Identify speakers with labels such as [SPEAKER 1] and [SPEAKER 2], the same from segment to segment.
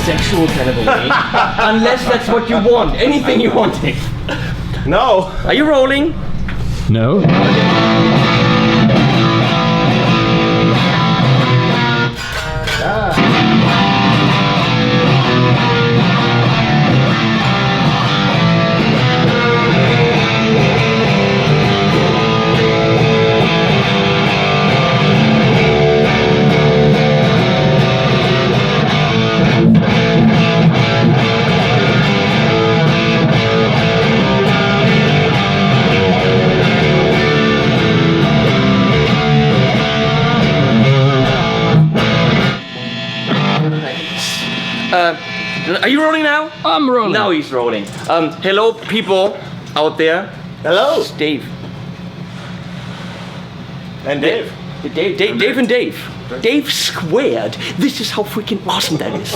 [SPEAKER 1] sexual kind of a way. Unless that's what you want. Anything you want.
[SPEAKER 2] No.
[SPEAKER 1] Are you rolling?
[SPEAKER 3] No.
[SPEAKER 1] Are you rolling now?
[SPEAKER 3] I'm rolling.
[SPEAKER 1] Now he's rolling. Hello, people out there.
[SPEAKER 2] Hello.
[SPEAKER 1] It's Dave.
[SPEAKER 2] And Dave.
[SPEAKER 1] Dave and Dave. Dave squared. This is how freaking awesome that is.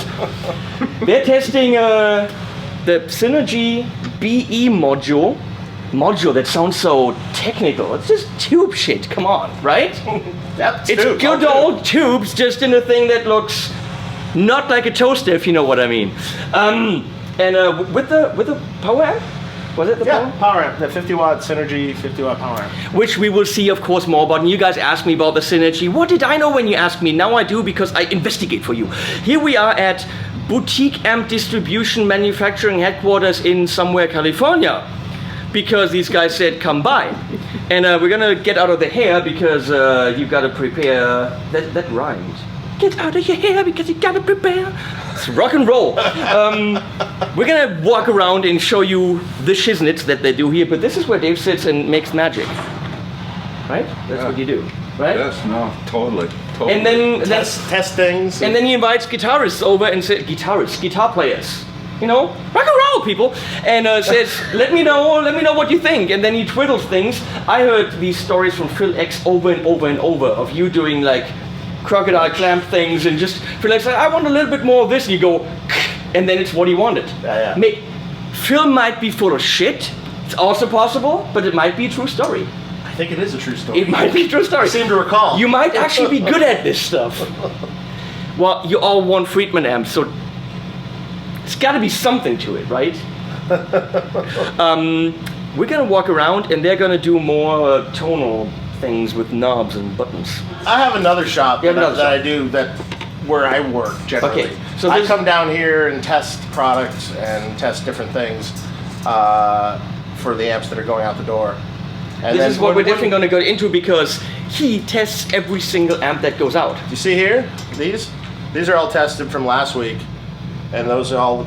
[SPEAKER 1] They're testing the Synergy BE module. That sounds so technical. It's just tube shit. Come on, right?
[SPEAKER 2] That's
[SPEAKER 1] It's
[SPEAKER 2] tube.
[SPEAKER 1] good old tubes, just in a thing that looks not like a toaster, if you know what I mean. With the power amp, was it the
[SPEAKER 2] power amp, the 50 watt Synergy 50 watt power amp.
[SPEAKER 1] which we will see, of course, more about. And you guys asked me about the Synergy. What did I know when you asked me? Now I do, because I investigate for you. Here we are at Boutique Amp Distribution Manufacturing Headquarters in somewhere California, because these guys said come by. And we're gonna get out of the hair, because you've got to prepare. That rhymed. Get out of your hair because you gotta prepare. It's rock and roll. We're gonna walk around and show you the shiznits that they do here, but this is where Dave sits and makes magic. Right? That's what you do, right?
[SPEAKER 4] Yes, no, totally.
[SPEAKER 1] And then
[SPEAKER 2] Test things.
[SPEAKER 1] and then he invites guitarists over and says, guitar players, you know, rock and roll people, and says, let me know what you think. And then he twiddles things. I heard these stories from Phil X over and over and over of you doing like crocodile clamp things, and just Phil X, I want a little bit more of this, and you go, and then it's what he wanted.
[SPEAKER 2] Yeah.
[SPEAKER 1] Phil might be full of shit. It's also possible, but it might be a true story.
[SPEAKER 2] I think it is a true story.
[SPEAKER 1] It might be a true story.
[SPEAKER 2] I seem to recall.
[SPEAKER 1] You might actually be good at this stuff. Well, you all want Friedman amps, so it's got to be something to it, right? We're gonna walk around, and they're gonna do more tonal things with knobs and buttons.
[SPEAKER 2] I have another shop
[SPEAKER 1] You have another
[SPEAKER 2] that
[SPEAKER 1] shop.
[SPEAKER 2] I do where I work generally.
[SPEAKER 1] Okay, so
[SPEAKER 2] I
[SPEAKER 1] this-
[SPEAKER 2] come down here and test products and test different things for the amps that are going out the door. And
[SPEAKER 1] This
[SPEAKER 2] then
[SPEAKER 1] is what we're
[SPEAKER 2] when-
[SPEAKER 1] definitely going to go into, because he tests every single amp that goes out.
[SPEAKER 2] You see here, these are all tested from last week, and those are all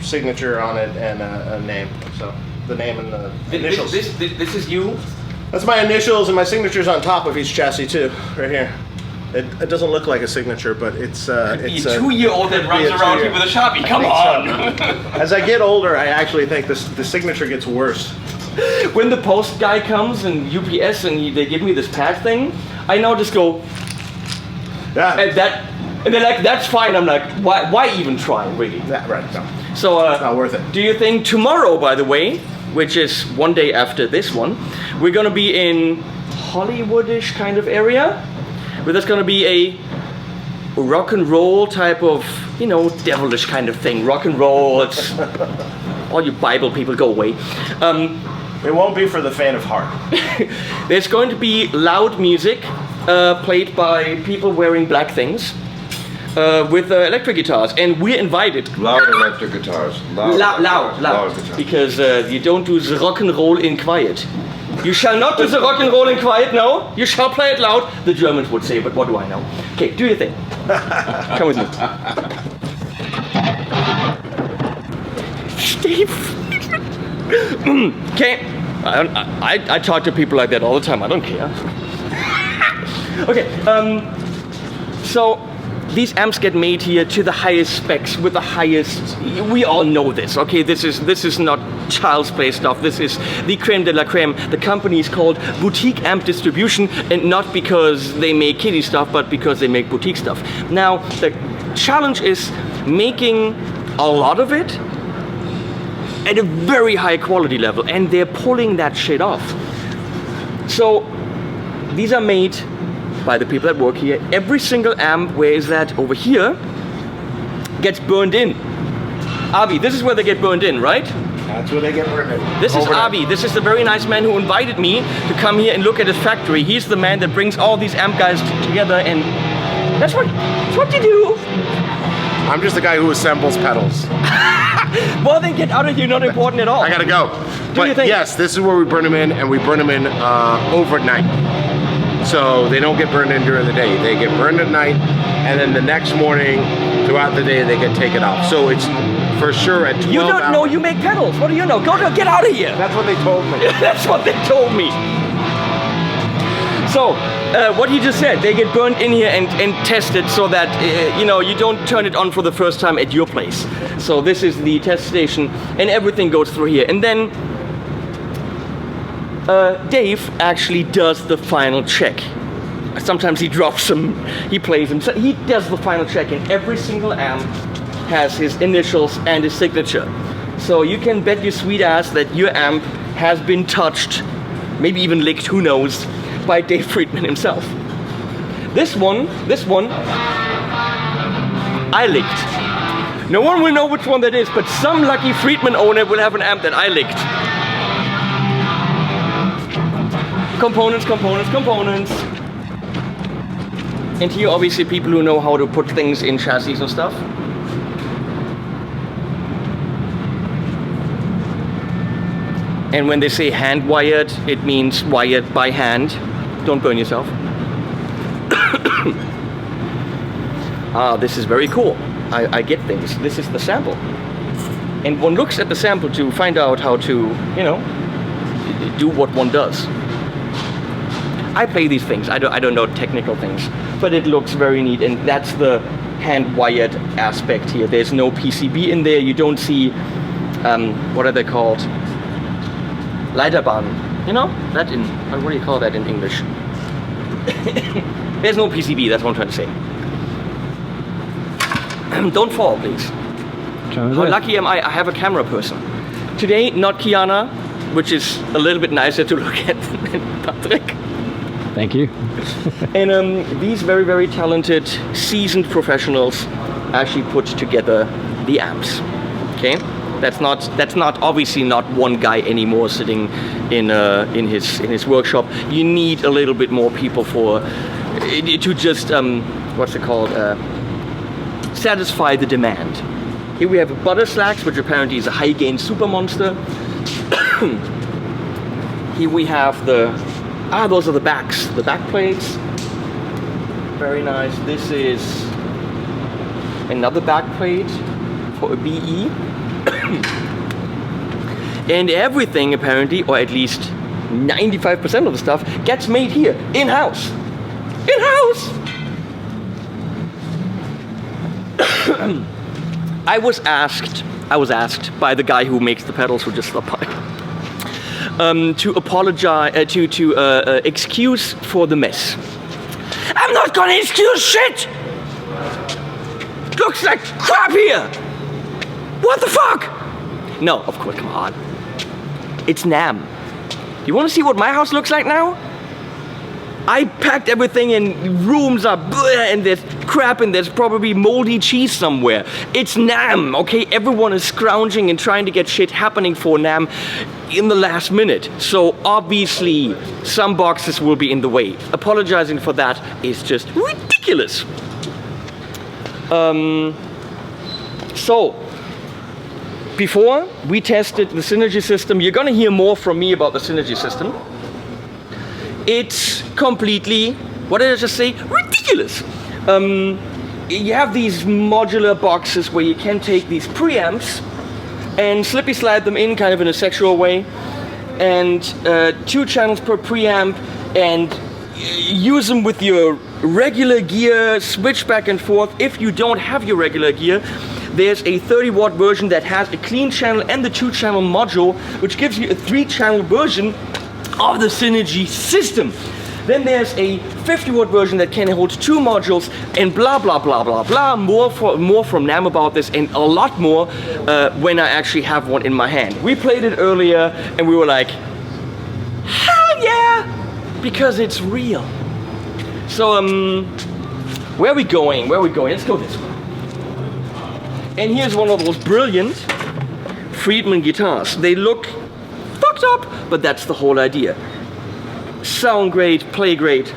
[SPEAKER 2] signature on it and a name. So the name and the initials.
[SPEAKER 1] This is you.
[SPEAKER 2] That's my initials, and my signature's on top of each chassis too, right here. It doesn't look like a signature, but it's
[SPEAKER 1] A
[SPEAKER 2] a
[SPEAKER 1] 2-year-old that runs
[SPEAKER 2] a
[SPEAKER 1] around
[SPEAKER 2] 2-year.
[SPEAKER 1] here with a Sharpie. Come
[SPEAKER 2] I
[SPEAKER 1] on.
[SPEAKER 2] think so. As I get older, I actually think the signature gets worse.
[SPEAKER 1] When the post guy comes and UPS and they give me this pad thing, I now just go,
[SPEAKER 2] Yeah.
[SPEAKER 1] and they're like, that's fine. I'm like, why even try, really?
[SPEAKER 2] Yeah, right. No,
[SPEAKER 1] So,
[SPEAKER 2] not worth it.
[SPEAKER 1] do you think tomorrow, by the way, which is one day after this one, we're gonna be in Hollywoodish kind of area, where there's gonna be a rock and roll type of, you know, devilish kind of thing. Rock and roll, it's all you Bible people go away.
[SPEAKER 2] It won't be for the faint of heart.
[SPEAKER 1] There's going to be loud music played by people wearing black things with electric guitars, and we're invited.
[SPEAKER 4] Loud electric guitars.
[SPEAKER 1] Loud,
[SPEAKER 4] guitars.
[SPEAKER 1] because you don't do the rock and roll in quiet. You shall not do the rock and roll in quiet, no. You shall play it loud, the Germans would say, but what do I know? Okay, do your thing. Come with me. Steve. Okay, I talk to people like that all the time, I don't care. Okay, so these amps get made here to the highest specs with the highest. We all know this, okay? This is not child's play stuff. This is the creme de la creme. The company is called Boutique Amp Distribution, and not because they make kiddie stuff, but because they make boutique stuff. Now, the challenge is making a lot of it at a very high quality level, and they're pulling that shit off. So these are made by the people that work here. Every single amp, where is that? Over here. gets burned in. Avi, this is where they get burned in, right?
[SPEAKER 2] That's where they get burned in.
[SPEAKER 1] This is
[SPEAKER 2] Overnight.
[SPEAKER 1] Avi. This is the very nice man who invited me to come here and look at his factory. He's the man that brings all these amp guys together, and that's what you do.
[SPEAKER 2] I'm just the guy who assembles pedals.
[SPEAKER 1] Well, then get out of here. Not important at all.
[SPEAKER 2] I gotta go.
[SPEAKER 1] Do your
[SPEAKER 2] But
[SPEAKER 1] thing.
[SPEAKER 2] yes, this is where we burn them in, and we burn them in overnight. So they don't get burned in during the day. They get burned at night, and then the next morning, throughout the day, they get taken off. So it's for sure at 12
[SPEAKER 1] You don't
[SPEAKER 2] hours.
[SPEAKER 1] know. You make pedals. What do you know? Get out of here.
[SPEAKER 2] That's what they told me.
[SPEAKER 1] That's what they told me. So, what he just said, they get burned in here and tested so that, you don't turn it on for the first time at your place. So this is the test station and everything goes through here. And then Dave actually does the final check. Sometimes he drops them, he plays them. So he does the final check and every single amp has his initials and his signature. So you can bet your sweet ass that your amp has been touched, maybe even licked, who knows, by Dave Friedman himself. This one, I licked. No one will know which one that is, but some lucky Friedman owner will have an amp that I licked. Components. And here obviously people who know how to put things in chassis and stuff. And when they say hand wired, it means wired by hand. Don't burn yourself. This is very cool. I get things. This is the sample. And one looks at the sample to find out how to, do what one does. I play these things. I don't know technical things, but it looks very neat. And that's the hand wired aspect here. There's no PCB in there. You don't see, what are they called? Leiterbahn, that what do you call that in English? There's no PCB, that's what I'm trying to say. Don't fall, please. How lucky am I? I have a camera person. Today, not Kiana, which is a little bit nicer to look at than Patrick.
[SPEAKER 3] Thank you.
[SPEAKER 1] And these very, very talented, seasoned professionals actually put together the amps. Okay? That's not obviously not one guy anymore sitting in his workshop. You need a little bit more people to just what's it called? Satisfy the demand. Here we have a Butter Slacks, which apparently is a high gain super monster. Here we have those are the back plates. Very nice. This is another back plate for a BE. And everything apparently, or at least 95% of the stuff, gets made here, in-house. In-house! I was asked by the guy who makes the pedals, who just stopped by, to apologize, to excuse for the mess. I'm not gonna excuse shit! Looks like crap here! What the fuck? No, of course, come on. It's NAMM. You wanna see what my house looks like now? I packed everything in, rooms are bleh, and there's crap and there's probably moldy cheese somewhere. It's NAMM, okay? Everyone is scrounging and trying to get shit happening for NAMM in the last minute. So obviously, some boxes will be in the way. Apologizing for that is just ridiculous. So, before we tested the Synergy system, you're gonna hear more from me about the Synergy system. It's completely, what did I just say? Ridiculous. You have these modular boxes where you can take these preamps and slippy slide them in kind of in a sexual way, and 2 channels per preamp, and use them with your regular gear, switch back and forth. If you don't have your regular gear, there's a 30-watt version that has a clean channel and the 2-channel module, which gives you a 3-channel version of the Synergy system. Then there's a 50-watt version that can hold 2 modules, and blah blah blah blah blah. More from NAMM about this, and a lot more when I actually have one in my hand. We played it earlier and we were like, hell yeah, because it's real. So where are we going? Let's go this way. And here's one of those brilliant Friedman guitars. They look fucked up, but that's the whole idea. Sound great, play great.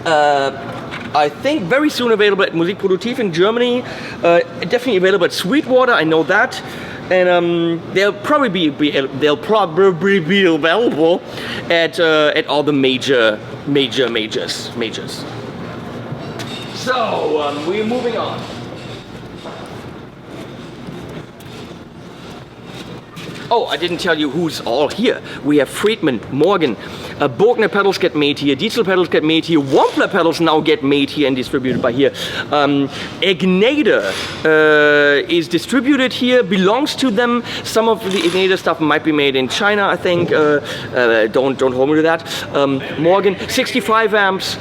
[SPEAKER 1] I think very soon available at Musikproduktiv in Germany. Definitely available at Sweetwater, I know that. And they'll probably be available at all the majors. So we're moving on. Oh, I didn't tell you who's all here. We have Friedman, Morgan, Bogner pedals get made here, Diesel pedals get made here, Wampler pedals now get made here and distributed by here. Ignator is distributed here, belongs to them. Some of the Ignator stuff might be made in China, I think. Don't hold me to that. Morgan, 65 amps.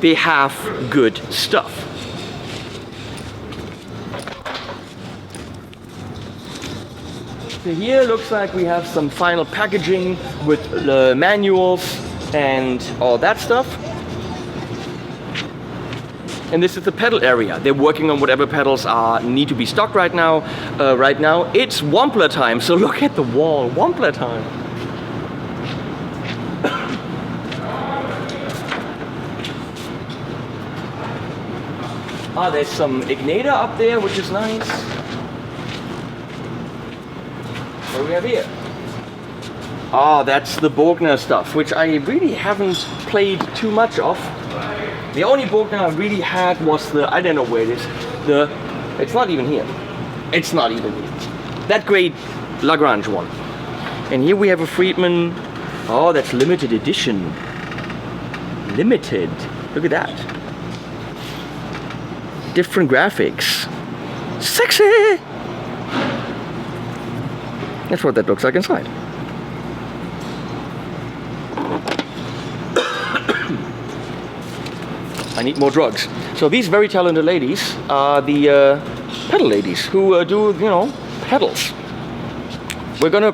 [SPEAKER 1] They have good stuff. So here looks like we have some final packaging with manuals and all that stuff. And this is the pedal area. They're working on whatever pedals need to be stocked right now. It's Wampler time, so look at the wall. Wampler time. There's some Ignator up there, which is nice. What do we have here? That's the Bogner stuff, which I really haven't played too much of. The only Bogner I really had was the, I don't know where it is, it's not even here. It's not even here. That great Lagrange one. And here we have a Friedman. Oh, that's limited edition. Limited. Look at that. Different graphics. Sexy! That's what that looks like inside. I need more drugs. So these very talented ladies are the pedal ladies who do, pedals. We're gonna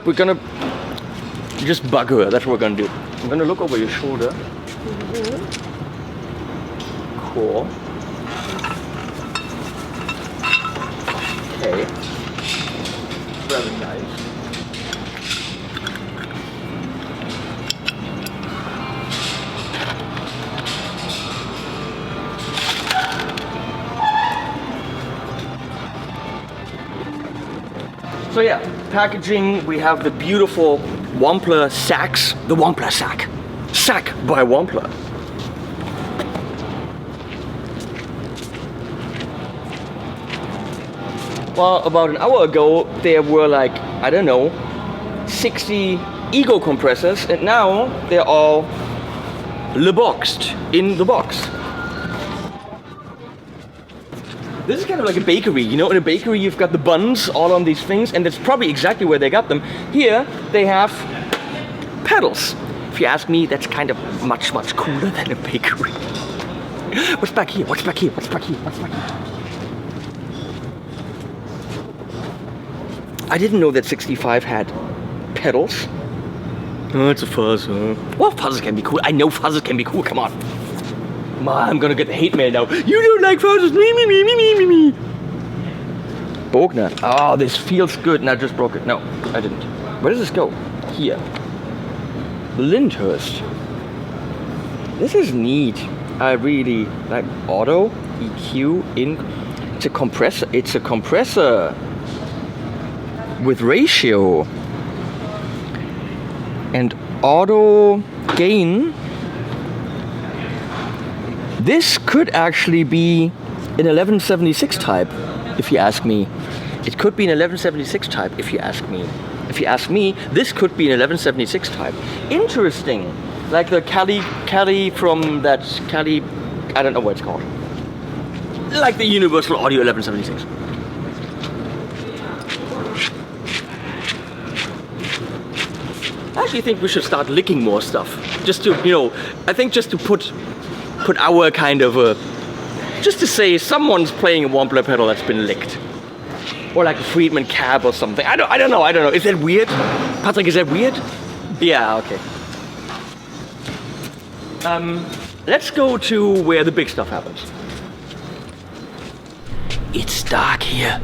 [SPEAKER 1] just bug her. That's what we're gonna do. I'm gonna look over your shoulder. Cool. Okay. Very nice. So yeah, packaging, we have the beautiful Wampler sacks, the Wampler sack. Sack by Wampler. Well, about an hour ago, there were like, I don't know, 60 ego compressors, and now they're all boxed in the box. This is kind of like a bakery, in a bakery you've got the buns all on these things, and that's probably exactly where they got them. Here, they have pedals. If you ask me, that's kind of much, much cooler than a bakery. What's back here? What's back here? What's back here? What's back here? I didn't know that 65 had pedals. Oh, it's a fuzz, huh? Well, fuzzes can be cool. I know fuzzes can be cool, come on. I'm gonna get the hate mail now. You don't like fuzzes, me. Bogner. Oh, this feels good. And I just broke it. No, I didn't. Where does this go? Here. Lyndhurst. This is neat. I really like auto, EQ, in. It's a compressor. It's a compressor with ratio. And auto gain. This could actually be an 1176 type, if you ask me. It could be an 1176 type, if you ask me. If you ask me, this could be an 1176 type. Interesting. Like the Cali from that Cali, I don't know what it's called. Like the Universal Audio 1176. I actually think we should start licking more stuff. Just to, I think just to put our kind of just to say someone's playing a Wampler pedal that's been licked, or like a Friedman cab or something. I don't know. Is that weird, Patrick? Is that weird? Yeah. Okay. Let's go to where the big stuff happens. It's dark here.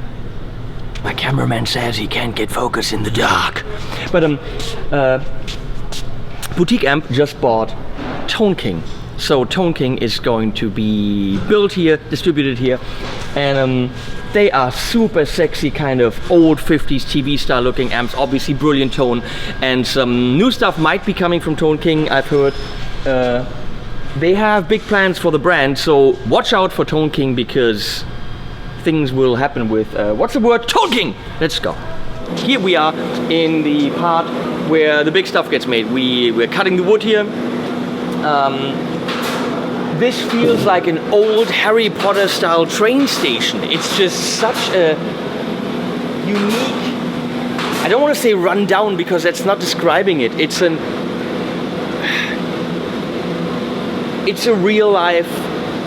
[SPEAKER 1] My cameraman says he can't get focus in the dark. But Boutique Amp just bought Tone King. So Tone King is going to be built here, distributed here, and they are super sexy, kind of old 50s TV style looking amps, obviously brilliant tone, and some new stuff might be coming from Tone King, I've heard. They have big plans for the brand, so watch out for Tone King, because things will happen with, what's the word? Tone King! Let's go. Here we are in the part where the big stuff gets made. We're cutting the wood here. This feels like an old Harry Potter style train station. It's just such a unique, I don't want to say run down because that's not describing it. It's a real life,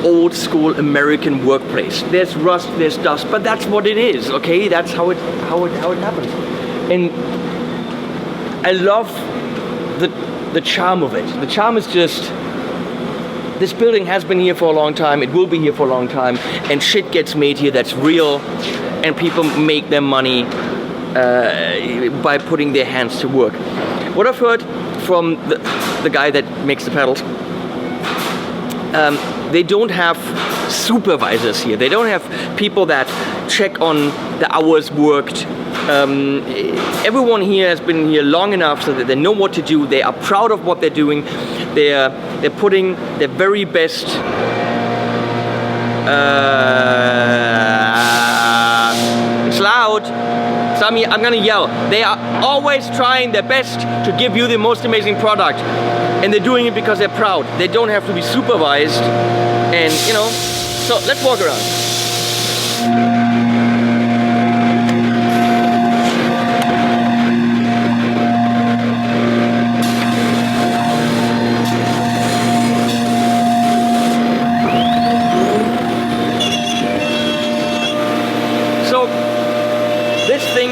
[SPEAKER 1] old school American workplace. There's rust, there's dust, but that's what it is, okay? That's how it happens. And I love the charm of it. The charm is just, this building has been here for a long time, it will be here for a long time, and shit gets made here that's real, and people make their money by putting their hands to work. What I've heard from the guy that makes the pedals, they don't have supervisors here. They don't have people that check on the hours worked. Everyone here has been here long enough so that they know what to do. They are proud of what they're doing. They're putting their very best. It's loud. Sami, I'm gonna yell. They are always trying their best to give you the most amazing product. And they're doing it because they're proud. They don't have to be supervised. And, you know, so let's walk around.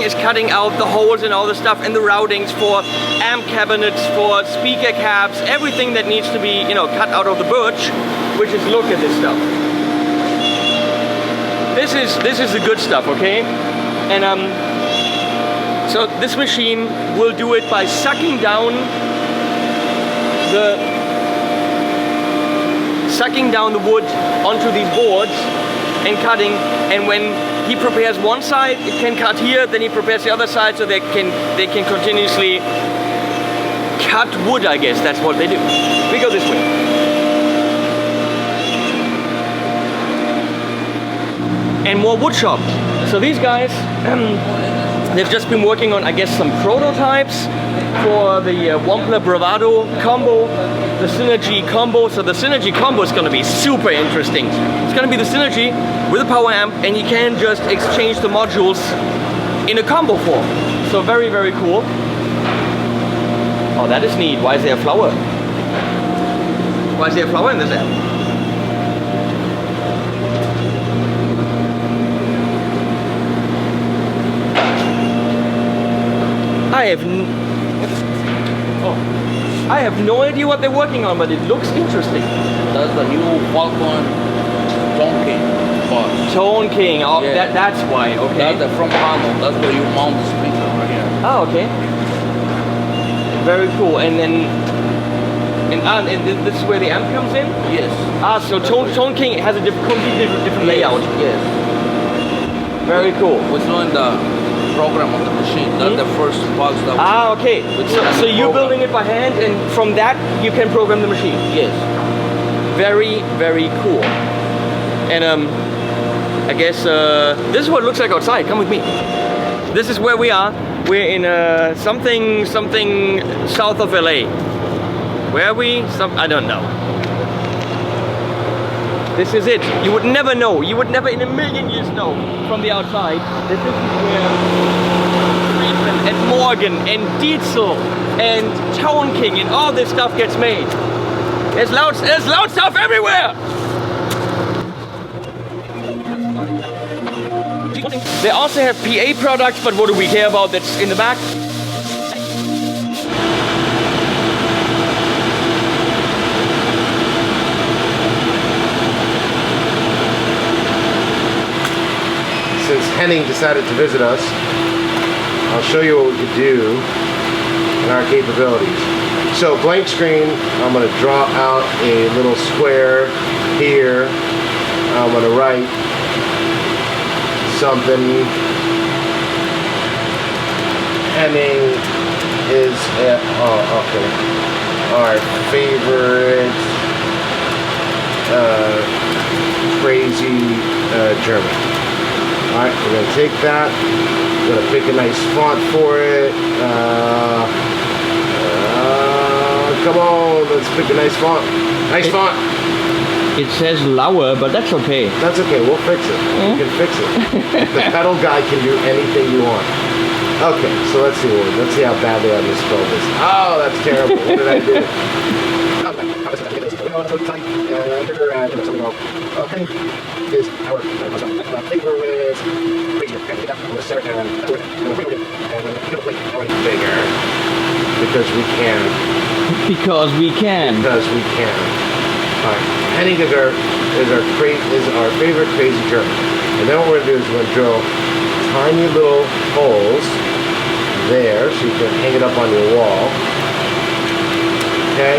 [SPEAKER 1] Is cutting out the holes and all the stuff and the routings for amp cabinets, for speaker caps, everything that needs to be, you know, cut out of the birch, which is, look at this stuff. This is the good stuff, okay? And so this machine will do it by sucking down the wood onto these boards and cutting, and when he prepares one side, it can cut here, then he prepares the other side, so they can continuously cut wood, I guess. That's what they do. We go this way. And more wood shop. So these guys, they've just been working on, I guess, some prototypes for the Wampler Bravado combo, the Synergy combo. So the Synergy combo is going to be super interesting. It's going to be the Synergy with a power amp, and you can just exchange the modules in a combo form. So very, very cool. Oh, that is neat. Why is there a flower? Why is there a flower in this amp? I have no idea what they're working on, but it looks interesting.
[SPEAKER 3] That's the new Falcon Tone King box.
[SPEAKER 1] Tone King, oh,
[SPEAKER 3] Yeah.
[SPEAKER 1] that's why, okay.
[SPEAKER 3] That's the front panel. That's where you mount the speaker right here.
[SPEAKER 1] Oh, okay. Very cool. And then, and this is where the amp comes in?
[SPEAKER 3] Yes.
[SPEAKER 1] Ah, so Tone King has a completely different layout.
[SPEAKER 3] Yes.
[SPEAKER 1] Very cool.
[SPEAKER 3] We're doing the program on the machine. That's the first box that we
[SPEAKER 1] Ah, okay. So you're
[SPEAKER 3] program.
[SPEAKER 1] building it by hand, and from that you can program the machine.
[SPEAKER 3] Yes.
[SPEAKER 1] Very, very cool. And I guess this is what it looks like outside. Come with me. This is where we are. We're in something south of LA. Where are we? I don't know. This is it. You would never know. You would never in a million years know from the outside that this is where Friedman and Morgan and Dietzel and Tone King and all this stuff gets made. There's loud stuff everywhere. They also have PA products, but what do we care about? That's in the back.
[SPEAKER 2] Henning decided to visit us. I'll show you what we could do and our capabilities. So blank screen, I'm going to draw out a little square here. I'm going to write something. Henning is our favorite crazy German. Alright, we're going to take that. We're going to pick a nice font for it. Come on, let's pick a nice font. Nice font.
[SPEAKER 1] It says lower, but that's okay.
[SPEAKER 2] That's okay, we'll fix it. We can fix it. The pedal guy can do anything you want. Okay, so let's see how badly I misspelled this. Oh, that's terrible. What did I do? Bigger. Because we can.
[SPEAKER 1] Because we can.
[SPEAKER 2] Because we can. Alright. Henning is our favorite crazy German. And then what we're gonna do is we're gonna drill tiny little holes there so you can hang it up on your wall. Okay?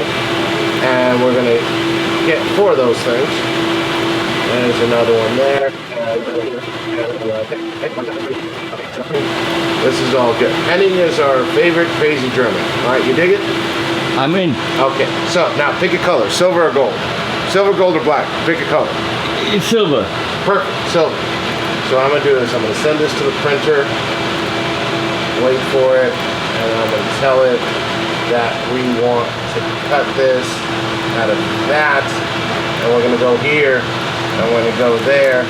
[SPEAKER 2] And we're gonna get 4 of those things. There's another one there. This is all good. Henning is our favorite crazy German. Alright, you dig it?
[SPEAKER 1] I'm in.
[SPEAKER 2] Okay, so now pick a color, silver or gold. Silver, gold, or black. Pick a color.
[SPEAKER 1] It's silver.
[SPEAKER 2] Perfect, silver. So what I'm gonna do is I'm gonna send this to the printer, wait for it, and I'm gonna tell it that we want to cut this out of that, and we're gonna go here, and we're gonna go there,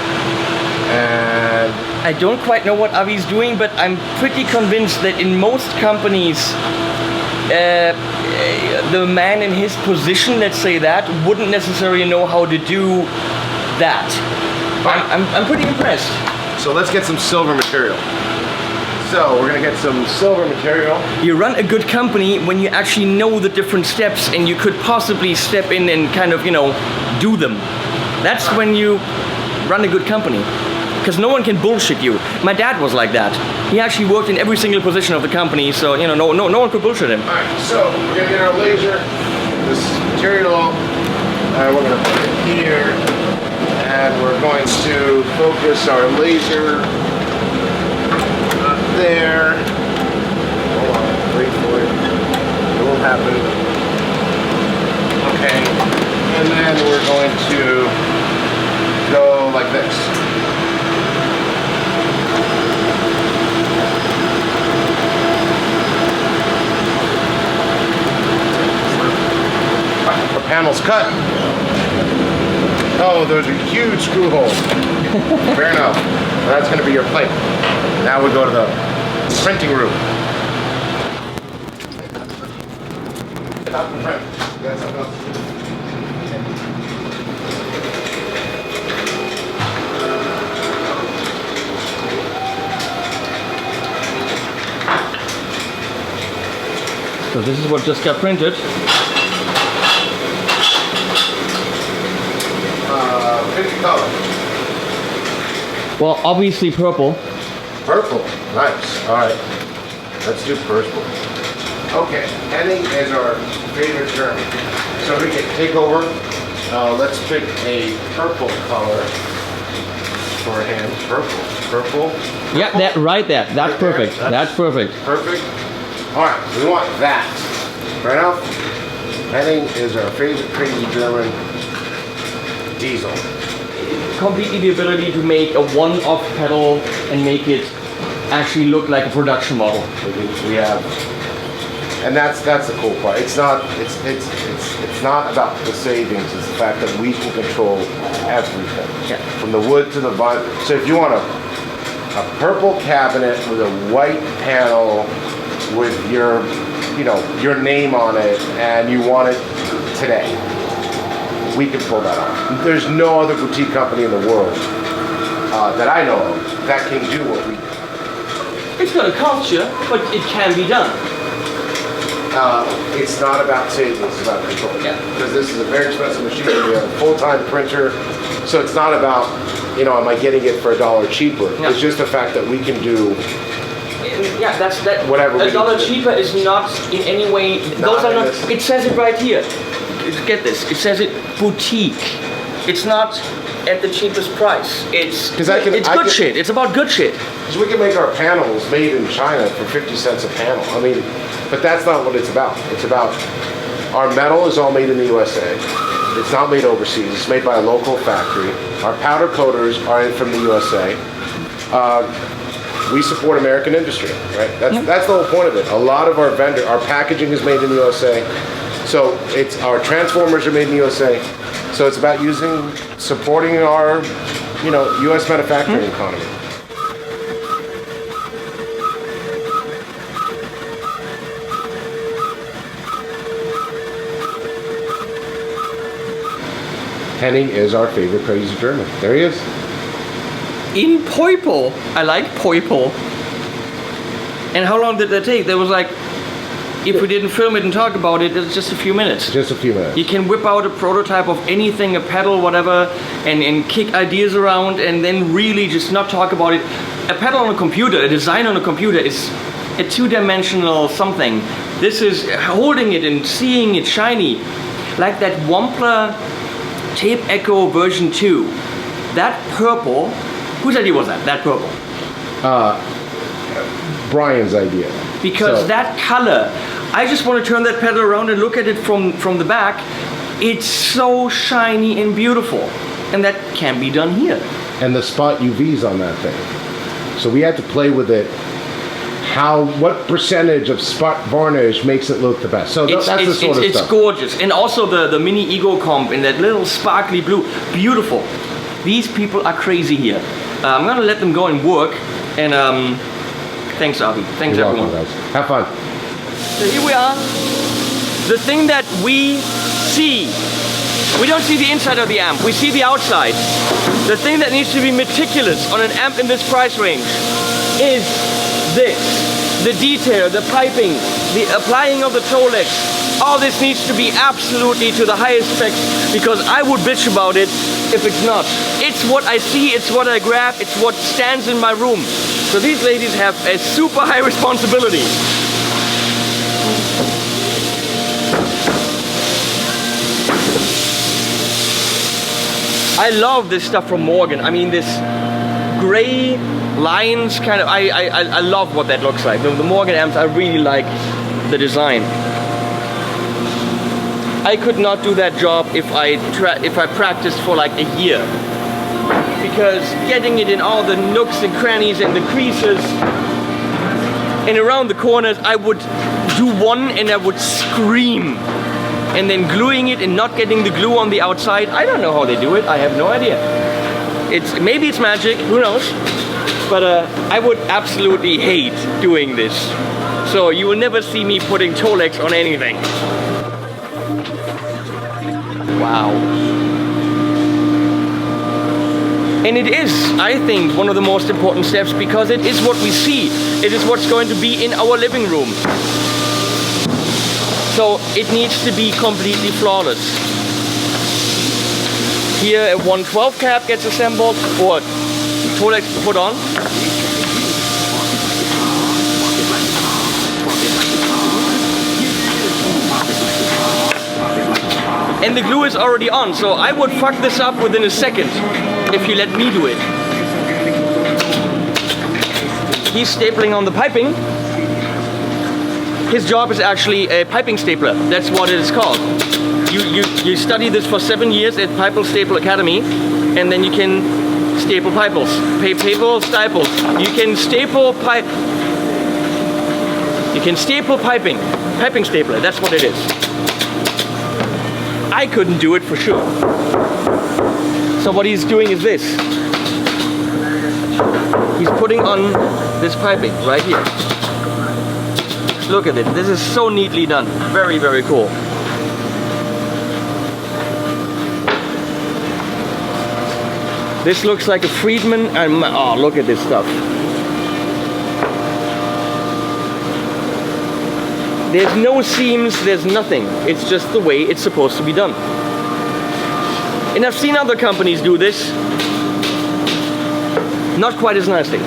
[SPEAKER 2] and
[SPEAKER 1] I don't quite know what Avi's doing, but I'm pretty convinced that in most companies, the man in his position, let's say that, wouldn't necessarily know how to do that. I'm pretty impressed.
[SPEAKER 2] so let's get some silver material. So we're gonna get some silver material.
[SPEAKER 1] You run a good company when you actually know the different steps and you could possibly step in and kind of, do them. That's when you run a good company. Because no one can bullshit you. My dad was like that. He actually worked in every single position of the company, so no one could bullshit him.
[SPEAKER 2] Alright, so we're gonna get our laser, this material, and we're gonna put it here, and we're going to focus our laser up there. Hold on, wait for it. It will happen. Okay, and then we're going to go like this. Panels cut. Oh, those are huge screw holes. Fair enough. Well, that's going to be your plate. Now we go to the printing room.
[SPEAKER 1] So this is what just got printed.
[SPEAKER 2] Pick a color.
[SPEAKER 1] Well, obviously purple.
[SPEAKER 2] Purple. Nice. All right. Let's do purple. Okay. Henning is our favorite German. So we can take over. Let's pick a purple color for him. Purple.
[SPEAKER 1] Yeah, that right there. That's
[SPEAKER 2] Right there.
[SPEAKER 1] perfect. That's perfect.
[SPEAKER 2] Perfect. All right. We want that. Right now, Henning is our favorite crazy German. Diesel.
[SPEAKER 1] Completely the ability to make a one-off pedal and make it actually look like a production model.
[SPEAKER 2] We have, and that's the cool part. It's not about the savings. It's the fact that we can control everything, from the wood to the vinyl. So if you want a purple cabinet with a white panel with your name on it, and you want it today, we can pull that off. There's no other boutique company in the world that I know of that can do what we do.
[SPEAKER 1] It's gonna cost you, but it can be done.
[SPEAKER 2] It's not about savings, it's about control.
[SPEAKER 1] Yeah.
[SPEAKER 2] Because this is a very expensive machine. We have a full-time printer, so it's not about you know, am I getting it for $1 cheaper?
[SPEAKER 1] Yeah.
[SPEAKER 2] It's just the fact that we can do
[SPEAKER 1] Yeah, that's that.
[SPEAKER 2] Whatever we
[SPEAKER 1] $1
[SPEAKER 2] need to do.
[SPEAKER 1] cheaper is not in any way. Those are
[SPEAKER 2] in
[SPEAKER 1] not.
[SPEAKER 2] this.
[SPEAKER 1] It says it right here. Get this. It says it boutique. It's not at the cheapest price. It's
[SPEAKER 2] 'Cause I can-
[SPEAKER 1] it's
[SPEAKER 2] I
[SPEAKER 1] good
[SPEAKER 2] can-
[SPEAKER 1] shit. It's about good shit.
[SPEAKER 2] Because we can make our panels made in China for 50 cents a panel. I mean, but that's not what it's about. It's about our metal is all made in the USA. It's not made overseas. It's made by a local factory. Our powder coaters are from the USA. We support American industry, right? That's the whole point of it. A lot of our our packaging is made in the USA. So it's our transformers are made in the USA. So it's about supporting our, you know, U.S. manufacturing economy. Henning is our favorite crazy German. There he is.
[SPEAKER 1] In Poipel. I like Poipel. And how long did that take? There was like, if we didn't film it and talk about it, it's just a few minutes.
[SPEAKER 2] Just a few minutes.
[SPEAKER 1] You can whip out a prototype of anything, a pedal, whatever, and kick ideas around and then really just not talk about it. A pedal on a computer, a design on a computer is a two-dimensional something. This is holding it and seeing it shiny. Like that Wampler Tape Echo version 2. That purple, whose idea was that? That purple.
[SPEAKER 2] Brian's idea.
[SPEAKER 1] Because
[SPEAKER 2] So-
[SPEAKER 1] that color, I just want to turn that pedal around and look at it from the back. It's so shiny and beautiful. And that can be done here.
[SPEAKER 2] And the spot UVs on that thing. So we had to play with it. What percentage of spot varnish makes it look the best? So that's the sort of
[SPEAKER 1] it's
[SPEAKER 2] stuff.
[SPEAKER 1] gorgeous. And also the mini Ego comp in that little sparkly blue. Beautiful. These people are crazy here. I'm gonna let them go and work. And thanks, Avi. Thanks,
[SPEAKER 2] You're
[SPEAKER 1] everyone.
[SPEAKER 2] welcome, guys. Have fun.
[SPEAKER 1] So here we are. The thing that we see, we don't see the inside of the amp, we see the outside. The thing that needs to be meticulous on an amp in this price range is this. The detail, the piping, the applying of the Tolex. All this needs to be absolutely to the highest specs because I would bitch about it if it's not. It's what I see, it's what I grab, it's what stands in my room. So these ladies have a super high responsibility. I love this stuff from Morgan. I mean, this gray lines kind of, I love what that looks like. The Morgan amps, I really like the design. I could not do that job if I practiced for like a year. Because getting it in all the nooks and crannies and the creases and around the corners, I would do one and I would scream. And then gluing it and not getting the glue on the outside, I don't know how they do it. I have no idea. Maybe it's magic, who knows? But I would absolutely hate doing this. So you will never see me putting Tolex on anything. Wow. And it is, I think, one of the most important steps because it is what we see. It is what's going to be in our living room. So it needs to be completely flawless. Here a 112 cap gets assembled or Tolex put on. And the glue is already on, so I would fuck this up within a second if you let me do it. He's stapling on the piping. His job is actually a piping stapler. That's what it is called. You study this for 7 years at Pipe Staple Academy, and then you can staple pipels. Paper staples. You can staple pipe. You can staple piping. Piping stapler. That's what it is. I couldn't do it for sure. So what he's doing is this. He's putting on this piping right here. Look at it. This is so neatly done. Very, very cool. This looks like a Friedman. And oh, look at this stuff. There's no seams, there's nothing. It's just the way it's supposed to be done. And I've seen other companies do this. Not quite as nicely.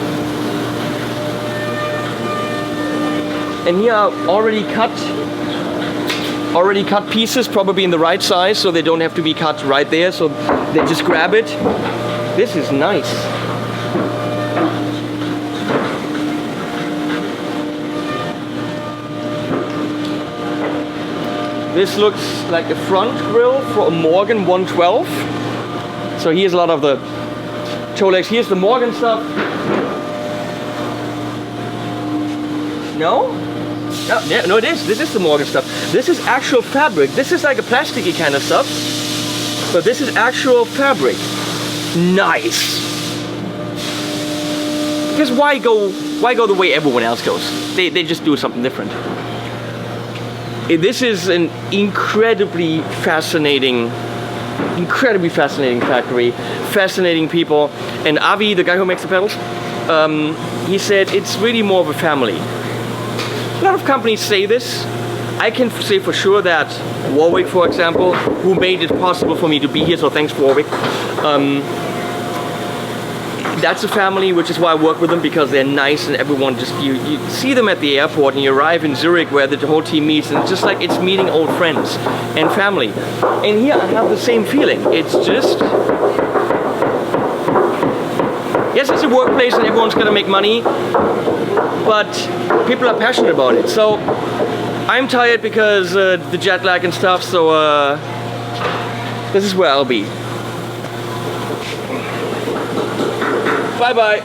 [SPEAKER 1] And here are already cut pieces, probably in the right size, so they don't have to be cut right there, so they just grab it. This is nice. This looks like a front grill for a Morgan 112. So here's a lot of the Tolex. Here's the Morgan stuff. No? No, it is. This is the Morgan stuff. This is actual fabric. This is like a plasticky kind of stuff. But this is actual fabric. Nice. Because why go the way everyone else goes? They just do something different. This is an incredibly fascinating factory, fascinating people. And Avi, the guy who makes the pedals, he said it's really more of a family. A lot of companies say this. I can say for sure that Warwick, for example, who made it possible for me to be here, so thanks Warwick. That's a family, which is why I work with them, because they're nice and everyone just, you see them at the airport and you arrive in Zurich where the whole team meets, and it's just like it's meeting old friends and family. And here I have the same feeling. It's just, yes, it's a workplace and everyone's gonna make money, but people are passionate about it. So I'm tired because the jet lag and stuff, so this is where I'll be. Bye-bye.